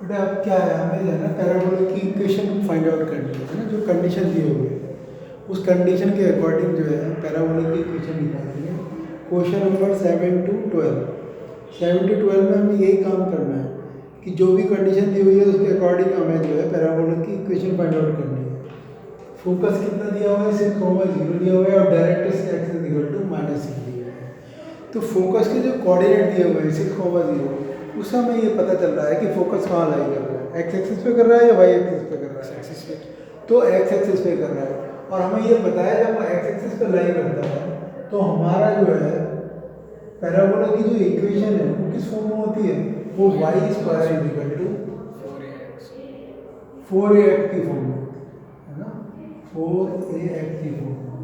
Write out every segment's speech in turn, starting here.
बेटा अब क्या है, हमें जो है ना पैराबोला की इक्वेशन फाइंड आउट करनी है ना, जो कंडीशन दिए हुए हैं उस कंडीशन के अकॉर्डिंग जो है पैराबोला की इक्वेशन निकालनी है। क्वेश्चन नंबर 7 to 12, 7 to 12 में हमें यही काम करना है कि जो भी कंडीशन दी हुई है उसके अकॉर्डिंग हमें जो है पैराबोला की इक्वेशन फाइंड आउट करनी है। फोकस कितना दिया हुआ है, 6,0 दिया हुआ है और directrix x is equal to -6 दिया हुआ है। तो फोकस के जो कोऑर्डिनेट दिए हुए हैं 6,0, उससे हमें ये पता चल रहा है कि फोकस कहाँ लाई कर रहा है, एक्स एक्सिस पे कर रहा है या वाई एक्सिस पे कर रहा है, एक्सिस पे। तो एक्स एक्सिस पे कर रहा है और हमें ये पता है जब एक्स एक्सिस पे लाई करता है तो हमारा जो है पैराबोला की जो इक्वेशन है वो किस फॉर्म में होती है, वो y square is equal to 4ax की फॉर्म में है ना, 4ax की फॉर्म में।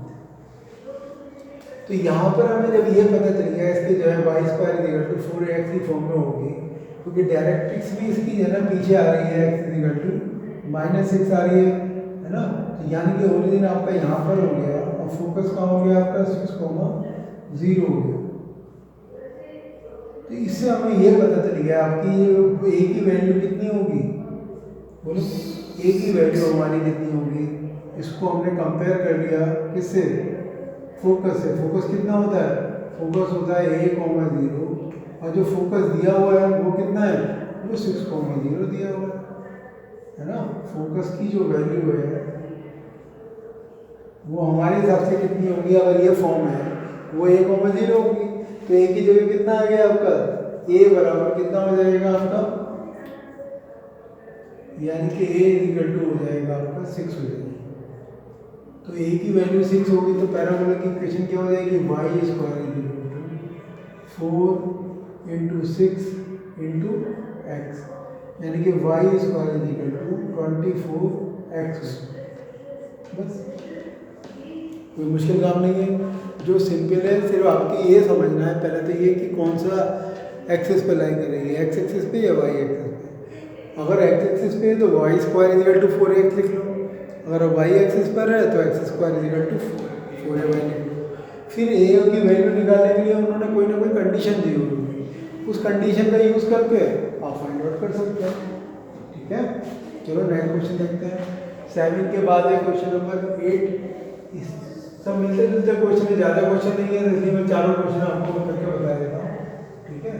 तो यहाँ पर हमें जब ये पता चल गया इसके जो है y square is equal to 4ax की फॉर्म में होगी, क्योंकि डायरेक्ट्रिक्स भी इसकी जो है ना पीछे आ रही है, x इज इक्वल टू -6 आ रही है ना। तो यानी कि ओरिजिन आपका यहाँ पर हो गया और फोकस कहाँ हो गया आपका 6,0 हो गया। तो इससे हमें ये पता चल गया आपकी ए की वैल्यू कितनी होगी, बोलो ए की वैल्यू हमारी कितनी होगी। इसको हमने कंपेयर कर लिया किससे, फोकस से। फोकस कितना होता है, फोकस होता है a,0 और जो फोकस दिया हुआ है वो कितना है, वो 6,0 दिया हुआ है ना। फोकस की जो वैल्यू है वो हमारे हिसाब से कितनी होगी, अगर ये फॉर्म है वो a,0 होगी। तो a की जगह कितना आ गया आपका, a बराबर कितना हो जाएगा आपका, यानी कि a इज इक्वल टू हो जाएगा आपका 6 हो जाएगा। तो a की वैल्यू 6 होगी तो पैराबोला की इक्वेशन क्या हो जाएगी, y square is equal to 4 into 6 into x, यानी कि y square is equal to 24x। बस कोई मुश्किल काम नहीं है, जो सिंपल है। सिर्फ आपकी ये समझना है पहले तो ये कि कौन सा एक्सिस पे लाई कर रही है, एक्स एक्सिस पे या वाई एक्सिस पे। अगर एक्स एक्सिस पे है तो y square is equal to 4ax लिख लो, अगर वाई एक्सिस पर है तो x square is equal to 4ay लिख लो। फिर ए की वैल्यू निकालने के लिए उन्होंने कोई ना कोई कंडीशन दी होगी, उस कंडीशन का यूज़ करके आप फाइंड आउट कर सकते हैं। ठीक है, चलो नेक्स्ट क्वेश्चन देखते हैं। 7 के बाद है क्वेश्चन नंबर 8। सब मिलते जुलते क्वेश्चन है, ज़्यादा क्वेश्चन नहीं है, इसलिए मैं चारों क्वेश्चन आपको करके बता देता हूँ। ठीक है,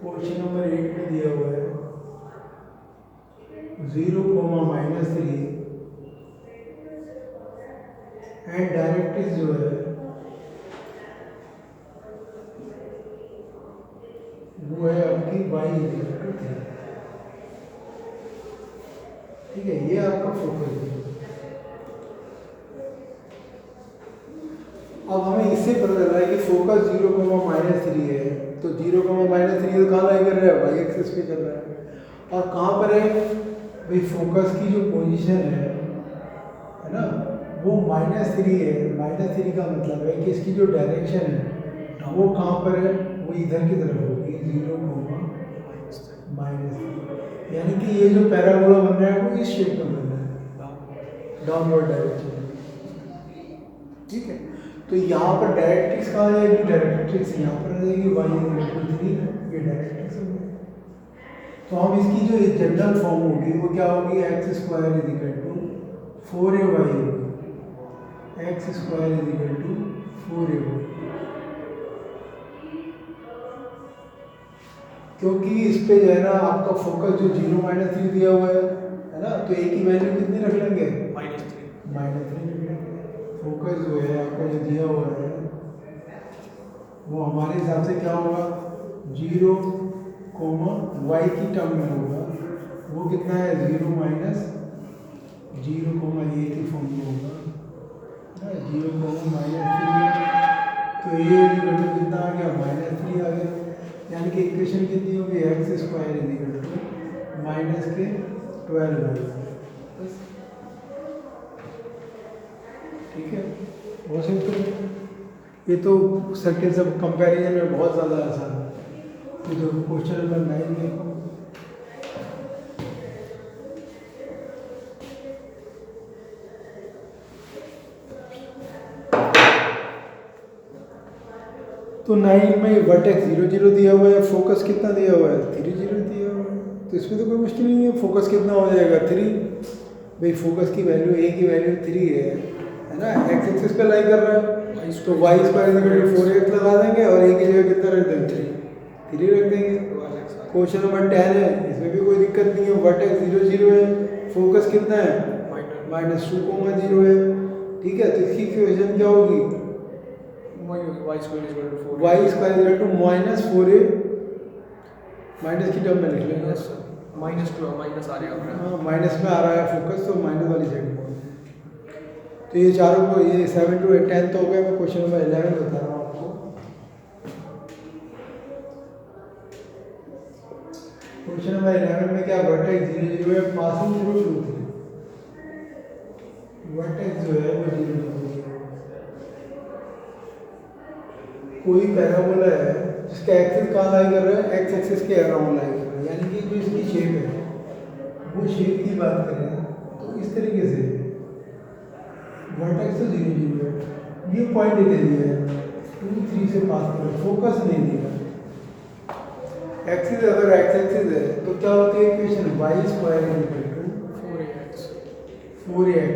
क्वेश्चन नंबर 8 में दिया हुआ है 0, -3 एंड डायरेक्ट्रिक्स जो है वो है आपकी y इज इक्वल टू 3। ठीक है, ये आपका फोकस है। अब हमें इससे पता चल रहा है कि फोकस 0, -3 है, तो 0, -3 तो कहाँ लाई कर रहा है, वाई एक्सिस पे कर रहा है। और कहाँ पर है भाई, फोकस की जो पोजीशन है ना वो -3 है। -3 का मतलब है कि इसकी जो डायरेक्शन है वो कहाँ पर है, वो इधर की तरफ होगी, 0, -3। यानी कि ये जो पैराबोला बन रहा है वो इस शेप में बन रहा है, डाउनवर्ड डायरेक्शन। ठीक है, तो यहाँ पर डायरेक्ट्रिक्स कहाँ जाएगी, डायरेक्ट्रिक्स यहाँ पर आ जाएगी, वाई इज इक्वल टू 3, ये डायरेक्ट्रिक्स हो गई। तो हम इसकी जो जनरल फॉर्म होगी वो क्या होगी, x square is equal to 4ay होगी, x square is equal to 4ay, क्योंकि इस पे जो है ना आपका फोकस जो 0, -3 दिया हुआ है ना, तो ए की वैल्यू कितनी रख लेंगे, -3 रख लेंगे। फोकस जो है आपका जो दिया हुआ है वो हमारे हिसाब से क्या होगा, 0, y की टर्म में होगा, वो कितना है 0, -0, a की फॉर्म में होगा, 0, -3। तो ये कितना आ गया, -3 आ गया। यानी कि इक्वेशन कितनी होगी, x square is equal to -12y। बस, ठीक है, बहुत सिंपल। ये तो सर्किल सब कंपैरिजन में बहुत ज़्यादा आसान है। तो जो क्वेश्चन नंबर 9 देखो, तो 9 में वर्टेक्स 0 0 दिया हुआ है, फोकस कितना दिया हुआ है 3 0 दिया हुआ है, तो इसमें तो कोई मुश्किल नहीं है। फोकस कितना हो जाएगा 3, भाई फोकस की वैल्यू ए की वैल्यू 3 है ना, एक्स एक्सिस पे लाई कर रहा है, तो वाई स्क्वायर 4x लगा देंगे और ए की जगह कितना रख देंगे 3 रख देंगे। क्वेश्चन नंबर 10 है, इसमें भी कोई दिक्कत नहीं है, वर्टेक्स 0 0 है, फोकस कितना है -2,0 है, ठीक है। तो इसकी इक्वेशन क्या होगी y square is equal to 4 y square equal to -4a, minus की टर्म में लिख लेंगे, -2 माइनस आ रहा है। हाँ माइनस में आ रहा है फोकस, तो माइनस वाली साइड में। तो ये चारों को, ये 7 to 10 तो हो गया। मैं क्वेश्चन नंबर 11 बता रहा हूँ आपको। क्वेश्चन नंबर 11 में क्या, वर्टेक्स 0 0 है, पासिंग थ्रू ट्रूथ है, वर्टेक्स जो है वो 0 0 है। कोई पैराबोला है जिसका एक्सिस कहाँ लाई कर रहा है, एक्स एक्सिस के अराउंड लाई कर रहा है, यानी कि जो इसकी शेप है वो शेप की बात करें तो इस तरीके से वर्टेक्स तो 0 0 है, ये पॉइंट दे दिया है 2 3 से पास करो, फोकस नहीं दिया। एक्सिस अगर एक्स एक्सिस है तो क्या होती है equation, y square equal to 4ax।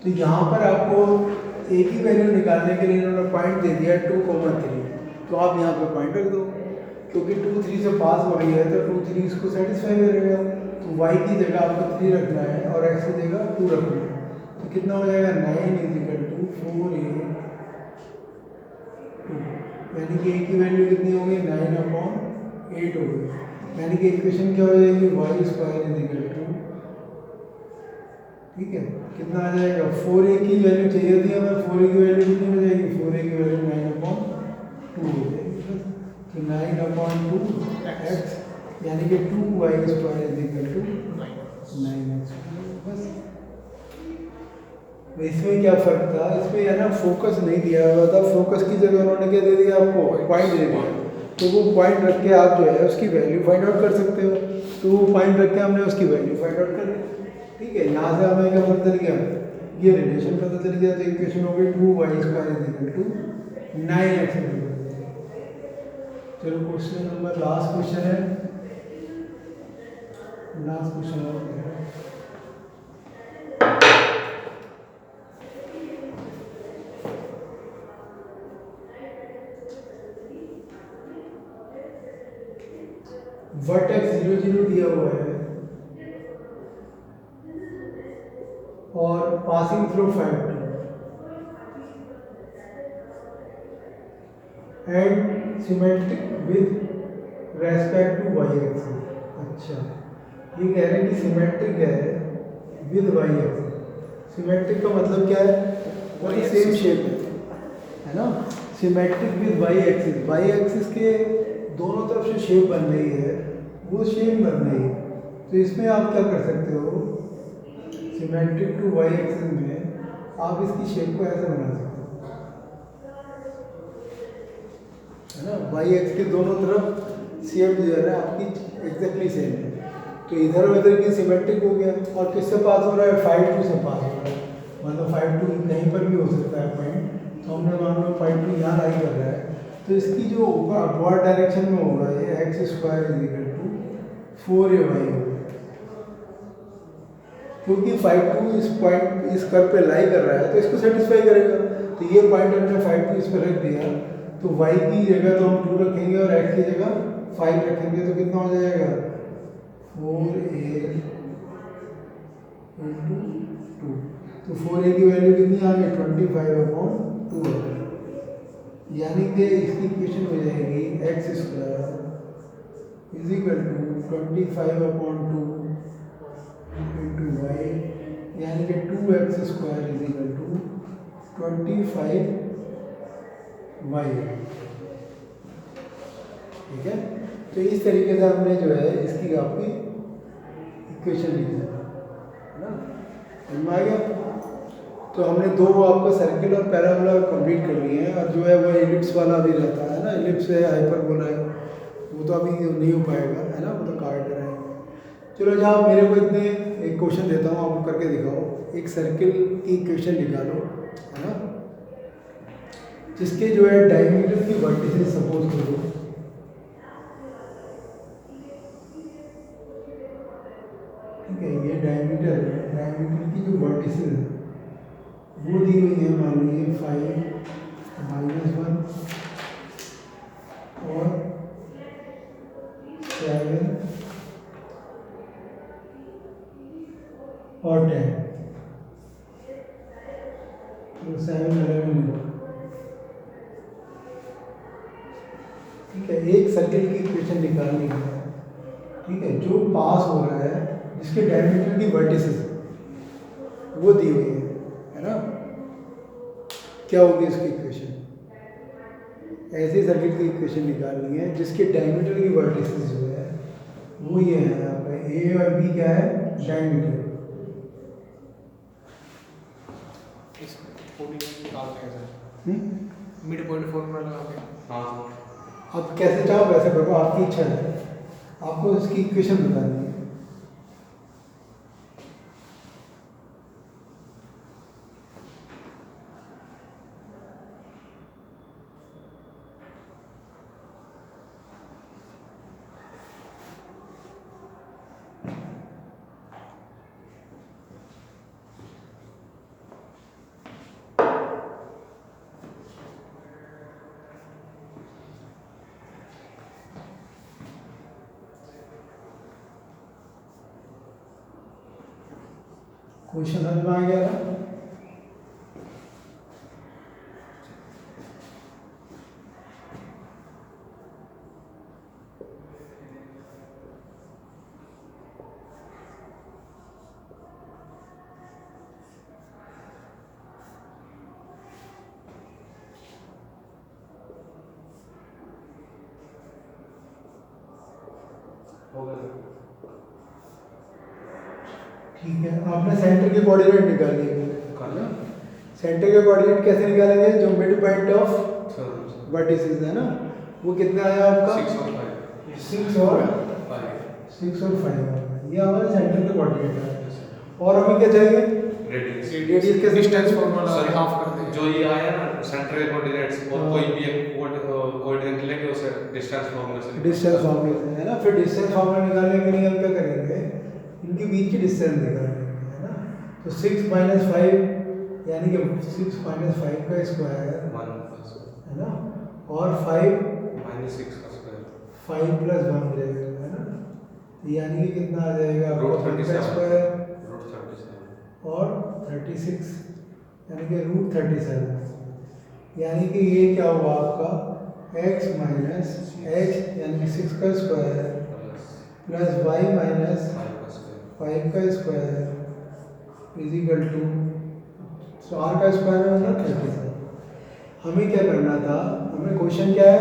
तो यहाँ पर आपको ए की वैल्यू निकालने के लिए इन्होंने पॉइंट दे दिया 2, 3, तो आप यहाँ पे पॉइंट रख दो, क्योंकि 2 3 से पास हो रही है तो 2 3 इसको सेटिस्फाई करेगा। तो y की जगह आपको 3 रखना है और x की जगह 2 रखना है, तो कितना हो जाएगा 9 = 4a 2, यानी कि a की वैल्यू कितनी होगी 9/8 होगी, यानी कि इक्वेशन क्या हो जाएगी y स्क्वायर = ठीक है, कितना आ जाएगा 4a की वैल्यू चाहिए थी हमें, 4a की वैल्यू कितनी हो जाएगी, 4a की वैल्यू 9/2 हो जाएगी, तो 9/2x यानी कि 2y स्क्वायर = 9x। बस इसमें क्या फर्क था, इसमें है ना फोकस नहीं दिया हुआ था, फोकस की जगह उन्होंने क्या दे दिया आपको, पॉइंट दे दिया, तो वो पॉइंट रख के आप जो है उसकी वैल्यू फाइंड आउट कर सकते हो। तो वो पॉइंट रख के हमने उसकी वैल्यू फाइंड आउट कर ली, ठीक है। यहाँ से हमें क्या पता चल गया, ये रिलेशन पता चल गया, तो इक्वेशन हो गई 2y स्क्वायर = 9x। चलो क्वेश्चन नंबर, लास्ट क्वेश्चन है, लास्ट क्वेश्चन और वर्टेक्स 0 0 दिया हुआ है और passing through 5 and symmetric with respect to y axis. अच्छा, ये कह रहे हैं कि सिमेट्रिक है विद y एक्सिस। सिमेट्रिक का मतलब क्या है, वो सेम शेप है ना, symmetric with y axis, y axis के दोनों तरफ से शेप बन रही है, वो शेप बन रही है। तो इसमें आप क्या कर सकते हो, सिमेट्रिक टू y एक्सिस में आप इसकी शेप को ऐसे बना सकते हो, है ना, y एक्सिस के दोनों तरफ शेप जो है आपकी एग्जैक्टली सेम है, तो इधर उधर की सिमेट्रिक हो गया। और किससे पास हो रहा है, 5 2 से पास हो रहा है, मतलब 5 2 कहीं पर भी हो सकता है पॉइंट, तो हमने मान लो 5 2 यहाँ लाई कर रहा है, तो इसकी जो ऊपर अपवर्ड डायरेक्शन में होगा ये x स्क्वायर = 4ay होगा, क्योंकि 5 2 इस पॉइंट इस कर्व पे लाई कर रहा है तो इसको सेटिस्फाई करेगा। तो ये पॉइंट हमने 5 2 इस पर रख दिया, तो y की जगह तो हम 2 रखेंगे और x की जगह 5 रखेंगे, तो कितना हो जाएगा 4a × 2। तो 4a की वैल्यू कितनी आ गई 25/2, यानी कि इसकी इक्वेशन हो जाएगी x स्क्वायर = 25/2 × y, यानी कि 2x स्क्वायर = 25y, ठीक है। तो इस तरीके से हमने जो है इसकी आपकी इक्वेशन लिखी है ना, समझ में आ गया। तो हमने दो आपको सर्किल और पैराबोला कंप्लीट कर लिए हैं, और जो है वो एलिप्स वाला भी रहता है ना, एलिप्स है, हाइपरबोला है, वो तो अभी नहीं हो पाएगा, है ना, वो तो कार्ड कराएंगे। चलो जहाँ मेरे को इतने एक क्वेश्चन देता हूँ, आप करके दिखाओ, एक सर्किल की इक्वेशन निकालो है ना, जिसके जो है डायमीटर की वर्टिसेस सपोज करो ठीक है, ये डायमीटर है, डायमीटर की जो वर्टिसेस है वो दी हुई है, मान लीजिए 5 -1 और 7 और 10, तो 7 11 ठीक है। एक सर्किल की इक्वेशन निकालनी है, ठीक है, जो पास हो रहा है, जिसके डायमीटर की वर्टिसेस वो दी हुई है ना, क्या होगी इसकी इक्वेशन? ऐसे सर्किट की इक्वेशन निकालनी है जिसके डायमीटर की वर्टिसेस जो है वो ये है आपका ए और बी, क्या है डायमीटर। मिड पॉइंट फॉर्मूला लगा के। हाँ, अब कैसे चाहो वैसे करो, आपकी इच्छा है, आपको इसकी इक्वेशन बतानी है। क्वेश्चन समझ में आ गया था? ठीक है, आपने सेंटर के कोऑर्डिनेट निकाल लिए ना, सेंटर के कोऑर्डिनेट कैसे निकालेंगे? जो मिड पॉइंट ऑफ वर्टिसेस है ना, वो कितना आया आपका 6 और 5, ये हमारे सेंटर के कोऑर्डिनेट है। और हमें क्या चाहिए? रेडियस के डिस्टेंस फॉर्मूला हाफ कर देंगे। जो ये आया ना सेंटर के कोऑर्डिनेट्स, और कोई भी एक कोऑर्डिनेट लेंगे उसे डिस्टेंस फॉर्मूला से है ना। फिर डिस्टेंस फार्मूला निकालने के लिए हम क्या करेंगे? इनके बीच की डिस्टेंस निकालेंगे, है ना। तो 6 - 5 यानी कि 6 - 5 का स्क्वायर है ना, और 5 -6 का स्क्वायर 5 + 1 हो जाएगा, है ना। यानी कि कितना आ जाएगा आपका? √37 का स्क्वायर √37 और 36 यानी कि √37, यानी कि ये क्या हुआ आपका? x - h यानी कि 6 का स्क्वायर प्लस y - 5 का square is equal to, so r का स्क्वायर है ना 37। हमें क्या करना था? हमें क्वेश्चन क्या है?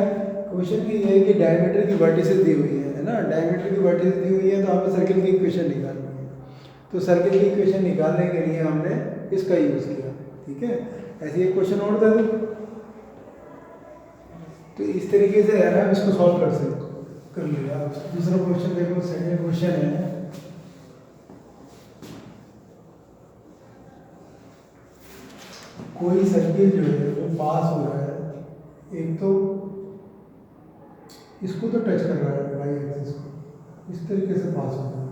क्वेश्चन की ये है कि डायमीटर की वर्टिसेस दी हुई है ना, डायमीटर की वर्टिसेस दी हुई है, तो हमें सर्किल की इक्वेशन निकालनी है। तो सर्किल की इक्वेशन निकालने के लिए हमने इसका यूज़ किया, ठीक है। ऐसे एक क्वेश्चन और दे दो, तो इस तरीके से है ना, इसको सॉल्व कर सकते कर लिया। दूसरा क्वेश्चन देखो, सेकंड क्वेश्चन है, कोई सर्किल जो है वो पास हो रहा है, एक तो इसको तो टच कर रहा है वाई एक्सिस को, इस तरीके से पास हो रहा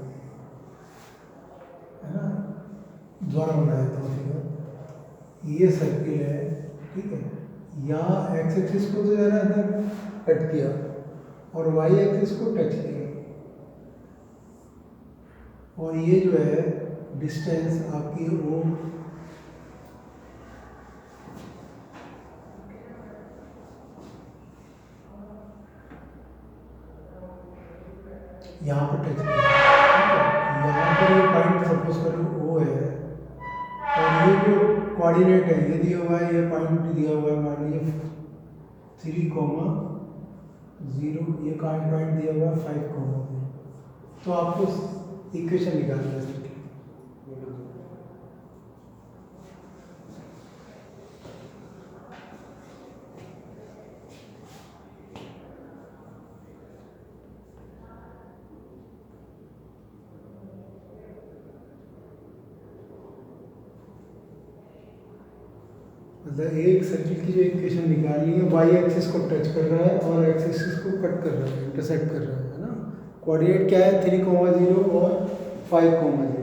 है ना, द्वारा बनाया था फिगर। ये सर्किल है, ठीक है। यहाँ एक्स एक्सिस को जो है ना इधर कट किया और वाई एक्सिस को टच किया, और ये जो है डिस्टेंस आपकी वो यहाँ पर टच किया, ठीक है। यहाँ पर ये पॉइंट सपोज करो ओ है, और ये जो कोऑर्डिनेट है ये दिया हुआ है, ये पॉइंट दिया हुआ है, मान लीजिए 3, 0, ये पॉइंट दिया हुआ है 5, तो आपको इक्वेशन निकालना है इसकी। मतलब एक सर्किल की जो इक्वेशन निकालनी है, वाई एक्सिस को टच कर रहा है और एक्स एक्सिस को कट कर रहा है, इंटरसेक्ट कर रहा है ना। कोऑर्डिनेट क्या है 3,0 और 5,0।